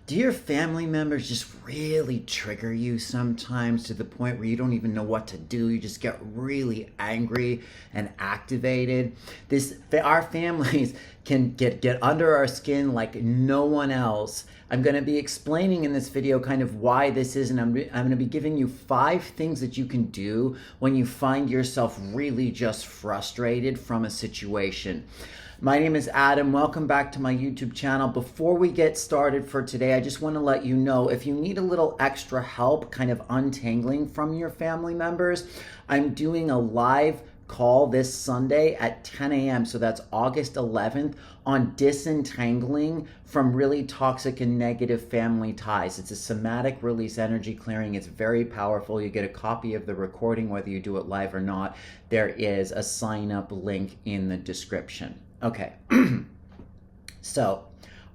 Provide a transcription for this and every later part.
Do your family members just really trigger you sometimes to the point where you don't even know what to do? You just get really angry and activated. Our families can get under our skin like no one else. I'm going to be explaining in this video kind of why this is, and I'm going to be giving you 5 things that you can do when you find yourself really just frustrated from a situation. My name is Adam. Welcome back to my YouTube channel. Before we get started for today, I just want to let you know if you need a little extra help kind of untangling from your family members, I'm doing a live call this Sunday at 10 a.m. So that's August 11th on disentangling from really toxic and negative family ties. It's a somatic release energy clearing. It's very powerful. You get a copy of the recording whether you do it live or not. There is a sign up link in the description. Okay, so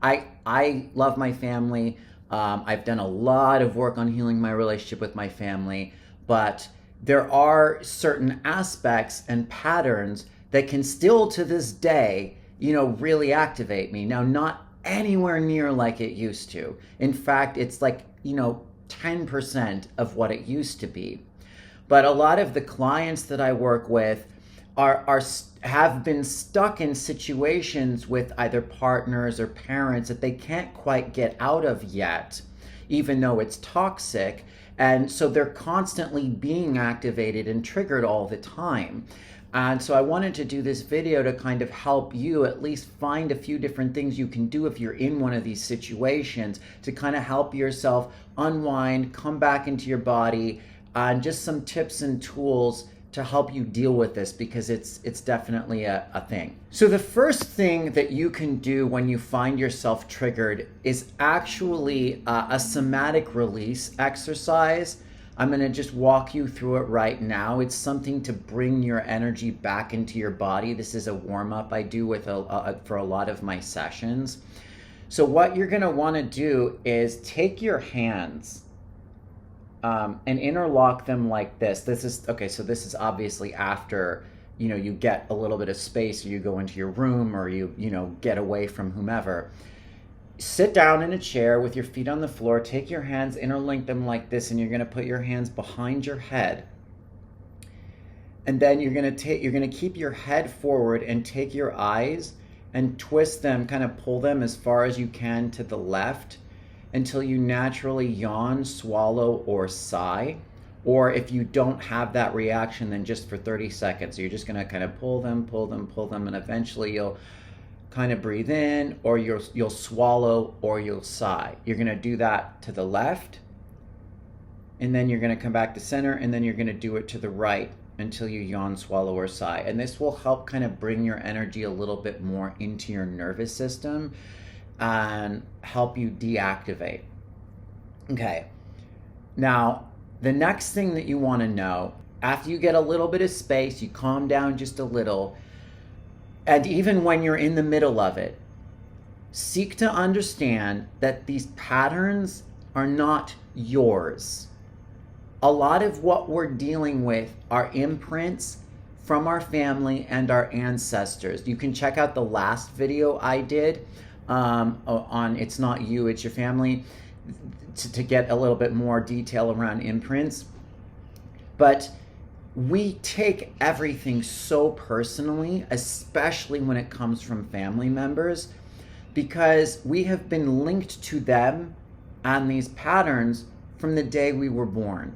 I love my family. I've done a lot of work on healing my relationship with my family, but there are certain aspects and patterns that can still to this day, really activate me. Now, not anywhere near like it used to. In fact, it's like, 10% of what it used to be. But a lot of the clients that I work with have been stuck in situations with either partners or parents that they can't quite get out of yet, even though it's toxic. And so they're constantly being activated and triggered all the time. And so I wanted to do this video to kind of help you at least find a few different things you can do if you're in one of these situations to kind of help yourself unwind, come back into your body, and just some tips and tools to help you deal with this, because it's definitely a thing. So the first thing that you can do when you find yourself triggered is actually a somatic release exercise. I'm going to just walk you through it right now. It's something to bring your energy back into your body. This is a warm-up I do with for a lot of my sessions. So what you're going to want to do is take your hands and interlock them like this. This is obviously after, you get a little bit of space, or you go into your room, or you get away from whomever. Sit down in a chair with your feet on the floor, take your hands, interlink them like this, and you're going to put your hands behind your head. And then you're going to keep your head forward and take your eyes and twist them, kind of pull them as far as you can to the left, until you naturally yawn, swallow, or sigh. Or if you don't have that reaction, then just for 30 seconds. So you're just gonna kind of pull them, and eventually you'll kind of breathe in, or you'll swallow, or you'll sigh. You're gonna do that to the left, and then you're gonna come back to center, and then you're gonna do it to the right until you yawn, swallow, or sigh. And this will help kind of bring your energy a little bit more into your nervous system and help you deactivate. Okay, now the next thing that you want to know, after you get a little bit of space, you calm down just a little, and even when you're in the middle of it, seek to understand that these patterns are not yours. A lot of what we're dealing with are imprints from our family and our ancestors. You can check out the last video I did on It's Not You, It's Your Family, to get a little bit more detail around imprints. But we take everything so personally, especially when it comes from family members, because we have been linked to them and these patterns from the day we were born.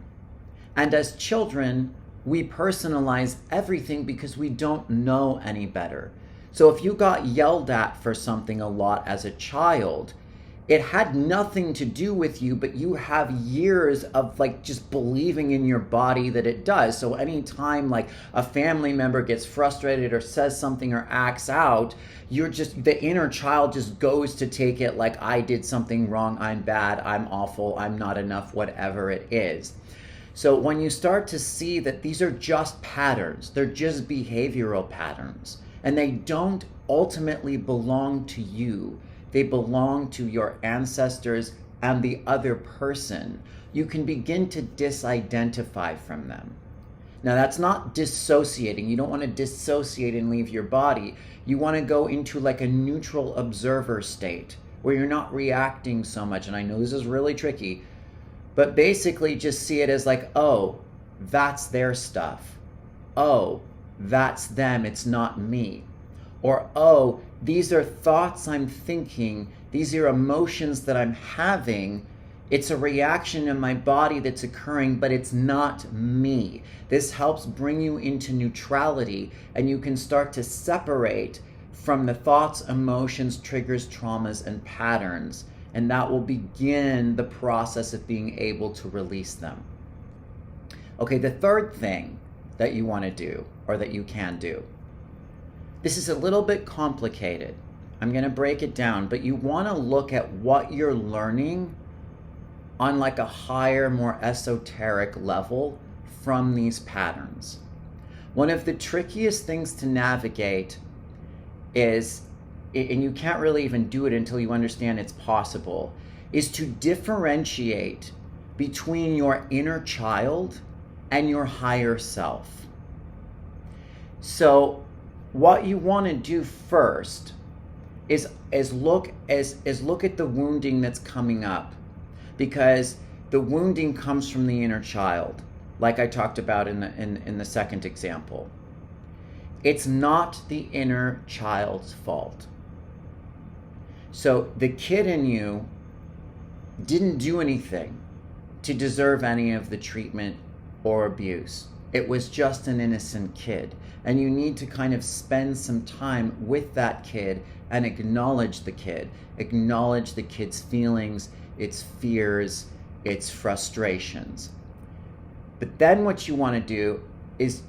And as children, we personalize everything because we don't know any better. So if you got yelled at for something a lot as a child, it had nothing to do with you, but you have years of just believing in your body that it does. So anytime a family member gets frustrated or says something or acts out, the inner child just goes to take it like, I did something wrong, I'm bad, I'm awful, I'm not enough, whatever it is. So when you start to see that these are just patterns, they're just behavioral patterns, and they don't ultimately belong to you. They belong to your ancestors and the other person. You can begin to disidentify from them. Now, that's not dissociating. You don't want to dissociate and leave your body. You want to go into a neutral observer state where you're not reacting so much. And I know this is really tricky, but basically just see it as like, oh, that's their stuff. Oh, that's them, it's not me. Or, oh, these are thoughts I'm thinking, these are emotions that I'm having. It's a reaction in my body that's occurring, but it's not me. This helps bring you into neutrality, and you can start to separate from the thoughts, emotions, triggers, traumas, and patterns. And that will begin the process of being able to release them. Okay, the third thing that you want to do, or that you can do. This is a little bit complicated. I'm going to break it down, but you want to look at what you're learning on like a higher, more esoteric level from these patterns. One of the trickiest things to navigate is, and you can't really even do it until you understand it's possible, is to differentiate between your inner child and your higher self. So what you want to do first is look at the wounding that's coming up, because the wounding comes from the inner child, like I talked about in the second example. It's not the inner child's fault. So the kid in you didn't do anything to deserve any of the treatment or abuse. It was just an innocent kid. And you need to kind of spend some time with that kid and acknowledge the kid. Acknowledge the kid's feelings, its fears, its frustrations. But then what you want to do is,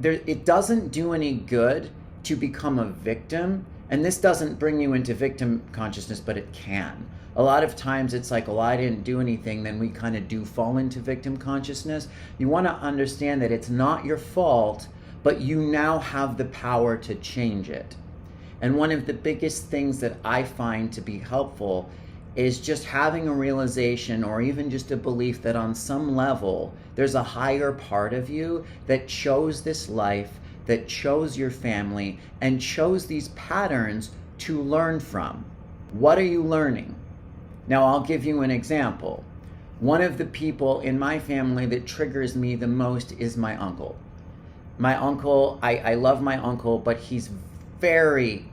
it doesn't do any good to become a victim. And this doesn't bring you into victim consciousness, but it can. A lot of times it's like, well, I didn't do anything, then we kind of do fall into victim consciousness. You want to understand that it's not your fault, but you now have the power to change it. And one of the biggest things that I find to be helpful is just having a realization, or even just a belief, that on some level there's a higher part of you that chose this life, that chose your family, and chose these patterns to learn from. What are you learning? Now, I'll give you an example. One of the people in my family that triggers me the most is my uncle. My uncle, I love my uncle, but he's very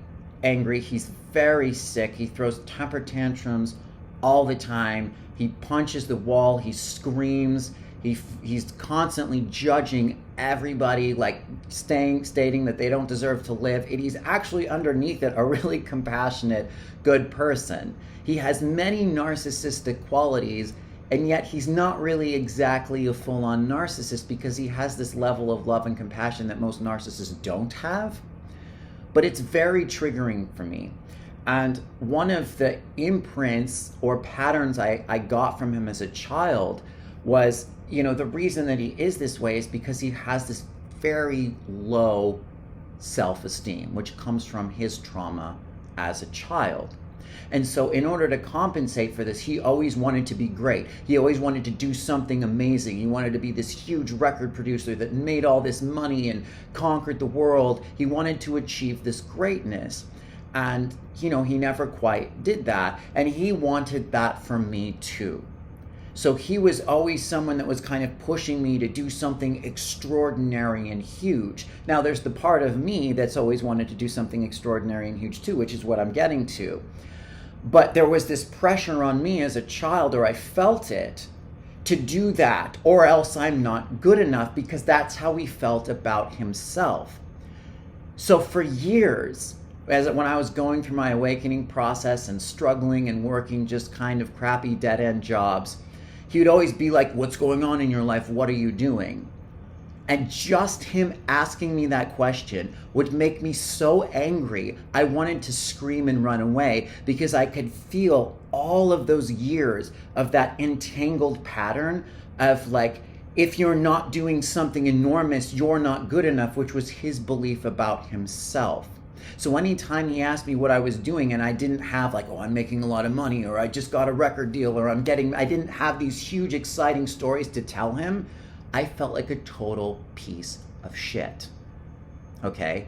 angry. He's very sick. He throws temper tantrums all the time. He punches the wall. He screams. He's constantly judging everybody, like stating that they don't deserve to live. And he's actually underneath it a really compassionate, good person. He has many narcissistic qualities, and yet he's not really exactly a full-on narcissist, because he has this level of love and compassion that most narcissists don't have. But it's very triggering for me. And one of the imprints or patterns I got from him as a child was, the reason that he is this way is because he has this very low self-esteem, which comes from his trauma as a child. And so in order to compensate for this, he always wanted to be great. He always wanted to do something amazing. He wanted to be this huge record producer that made all this money and conquered the world. He wanted to achieve this greatness. And, he never quite did that. And he wanted that from me too. So he was always someone that was kind of pushing me to do something extraordinary and huge. Now, there's the part of me that's always wanted to do something extraordinary and huge too, which is what I'm getting to. But there was this pressure on me as a child, or I felt it, to do that, or else I'm not good enough, because that's how he felt about himself. So for years, when I was going through my awakening process and struggling and working just kind of crappy dead-end jobs, he would always be like, what's going on in your life? What are you doing? And just him asking me that question would make me so angry. I wanted to scream and run away, because I could feel all of those years of that entangled pattern of like, if you're not doing something enormous, you're not good enough, which was his belief about himself. So anytime he asked me what I was doing, and I didn't have like, oh, I'm making a lot of money, or I just got a record deal, or I didn't have these huge exciting stories to tell him, I felt like a total piece of shit. Okay?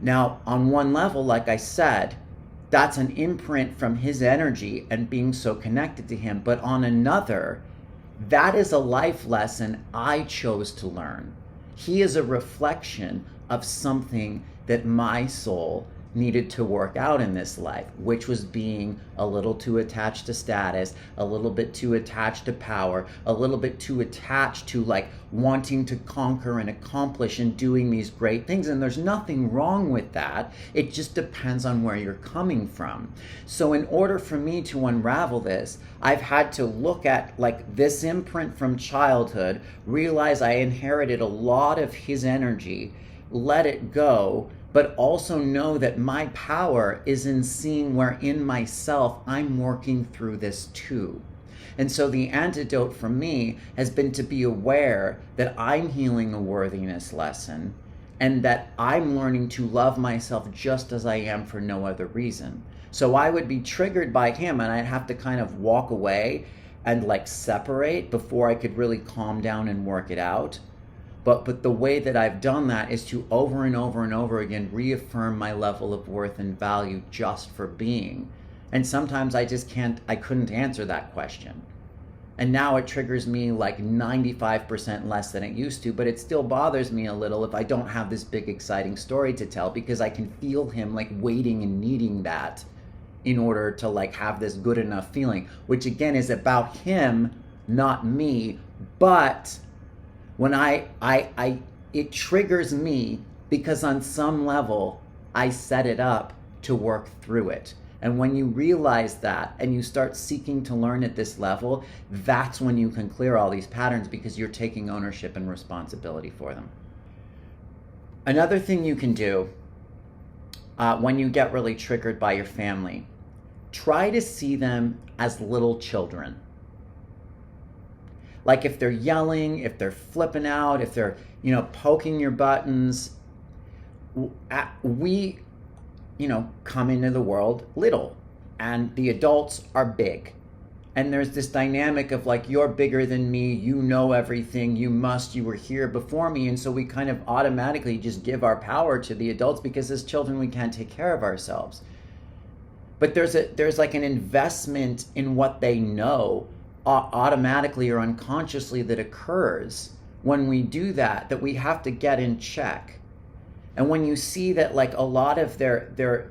Now, on one level, like I said, that's an imprint from his energy and being so connected to him. But on another, that is a life lesson I chose to learn. He is a reflection of something that my soul needed to work out in this life, which was being a little too attached to status, a little bit too attached to power, a little bit too attached to like wanting to conquer and accomplish and doing these great things. And there's nothing wrong with that. It just depends on where you're coming from. So in order for me to unravel this, I've had to look at like this imprint from childhood, realize I inherited a lot of his energy, let it go, but also know that my power is in seeing where in myself I'm working through this too. And so the antidote for me has been to be aware that I'm healing a worthiness lesson and that I'm learning to love myself just as I am for no other reason. So I would be triggered by him and I'd have to kind of walk away and like separate before I could really calm down and work it out. But the way that I've done that is to over and over and over again reaffirm my level of worth and value just for being. And sometimes I couldn't answer that question. And now it triggers me like 95% less than it used to, but it still bothers me a little if I don't have this big exciting story to tell, because I can feel him like waiting and needing that in order to like have this good enough feeling, which again is about him, not me. But when it triggers me because on some level I set it up to work through it. And when you realize that and you start seeking to learn at this level, that's when you can clear all these patterns because you're taking ownership and responsibility for them. Another thing you can do when you get really triggered by your family, try to see them as little children. Like if they're yelling, if they're flipping out, if they're, poking your buttons, we, come into the world little and the adults are big. And there's this dynamic of like, you're bigger than me, you know everything, you were here before me. And so we kind of automatically just give our power to the adults because as children, we can't take care of ourselves. But there's like an investment in what they know automatically or unconsciously that occurs when we do that we have to get in check. And when you see that like a lot of their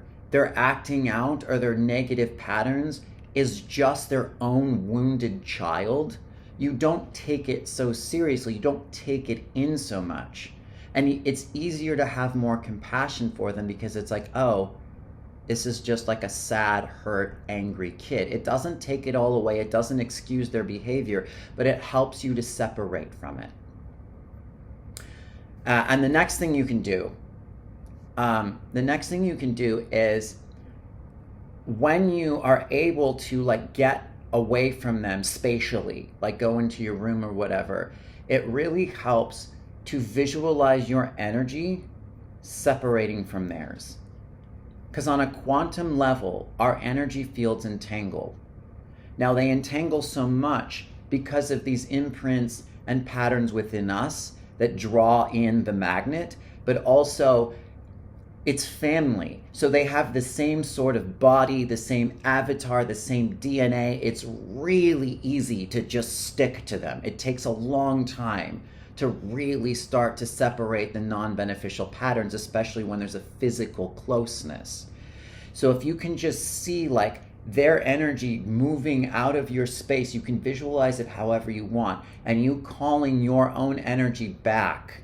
acting out or their negative patterns is just their own wounded child, you don't take it so seriously, you don't take it in so much. And it's easier to have more compassion for them because it's like, oh, this is just like a sad, hurt, angry kid. It doesn't take it all away. It doesn't excuse their behavior, but it helps you to separate from it. And the next thing you can do is when you are able to like get away from them spatially, like go into your room or whatever, it really helps to visualize your energy separating from theirs. Because on a quantum level, our energy fields entangle. Now they entangle so much because of these imprints and patterns within us that draw in the magnet, but also it's family. So they have the same sort of body, the same avatar, the same DNA. It's really easy to just stick to them. It takes a long time to really start to separate the non-beneficial patterns, especially when there's a physical closeness. So if you can just see like their energy moving out of your space, you can visualize it however you want, and you calling your own energy back,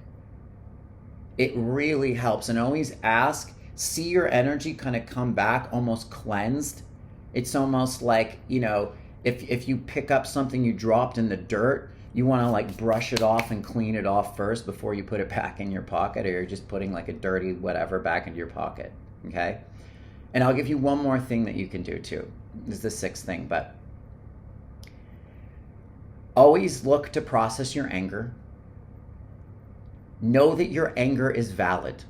it really helps. And always ask, see your energy kind of come back almost cleansed. It's almost like, if you pick up something you dropped in the dirt, you want to like brush it off and clean it off first before you put it back in your pocket, or you're just putting like a dirty whatever back into your pocket, okay? And I'll give you one more thing that you can do too. This is the sixth thing, but always look to process your anger. Know that your anger is valid.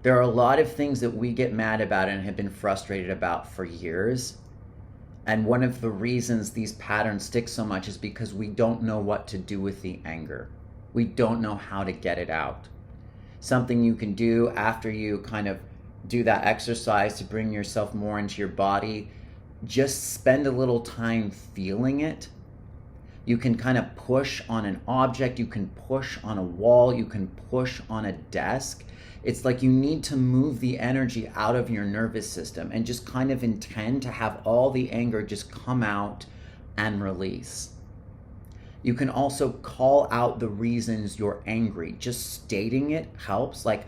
There are a lot of things that we get mad about and have been frustrated about for years. And one of the reasons these patterns stick so much is because we don't know what to do with the anger. We don't know how to get it out. Something you can do after you kind of do that exercise to bring yourself more into your body. Just spend a little time feeling it. You can kind of push on an object, you can push on a wall, you can push on a desk. It's like you need to move the energy out of your nervous system and just kind of intend to have all the anger just come out and release. You can also call out the reasons you're angry. Just stating it helps. Like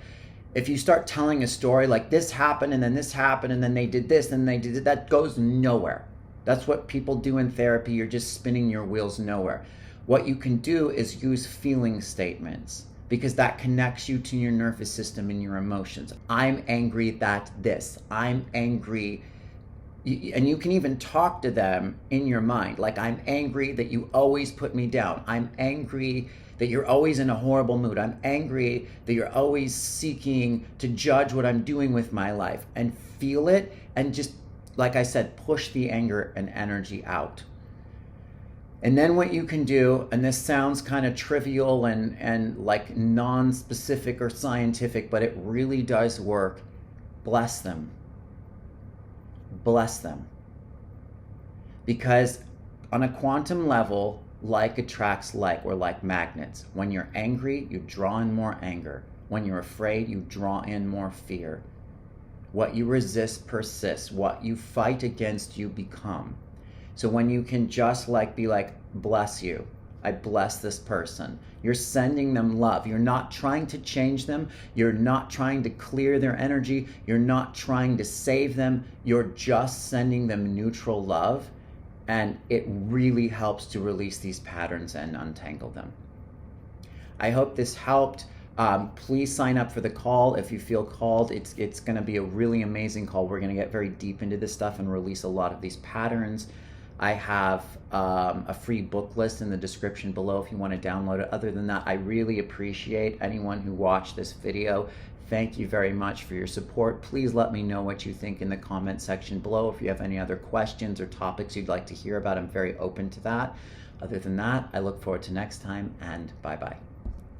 if you start telling a story like this happened and then this happened and then they did this and they did that, goes nowhere. That's what people do in therapy. You're just spinning your wheels nowhere. What you can do is use feeling statements, because that connects you to your nervous system and your emotions. I'm angry that this. I'm angry. And you can even talk to them in your mind. Like, I'm angry that you always put me down. I'm angry that you're always in a horrible mood. I'm angry that you're always seeking to judge what I'm doing with my life. And feel it, and just, like I said, push the anger and energy out. And then what you can do, and this sounds kind of trivial and like non-specific or scientific, but it really does work. Bless them. Bless them. Because on a quantum level, like attracts like. We're like magnets. When you're angry, you draw in more anger. When you're afraid, you draw in more fear. What you resist persists. What you fight against, you become. So when you can just be like, bless you. I bless this person. You're sending them love. You're not trying to change them. You're not trying to clear their energy. You're not trying to save them. You're just sending them neutral love. And it really helps to release these patterns and untangle them. I hope this helped. Please sign up for the call if you feel called. It's going to be a really amazing call. We're going to get very deep into this stuff and release a lot of these patterns. I have a free book list in the description below if you want to download it. Other than that, I really appreciate anyone who watched this video. Thank you very much for your support. Please let me know what you think in the comment section below. If you have any other questions or topics you'd like to hear about, I'm very open to that. Other than that, I look forward to next time, and bye-bye.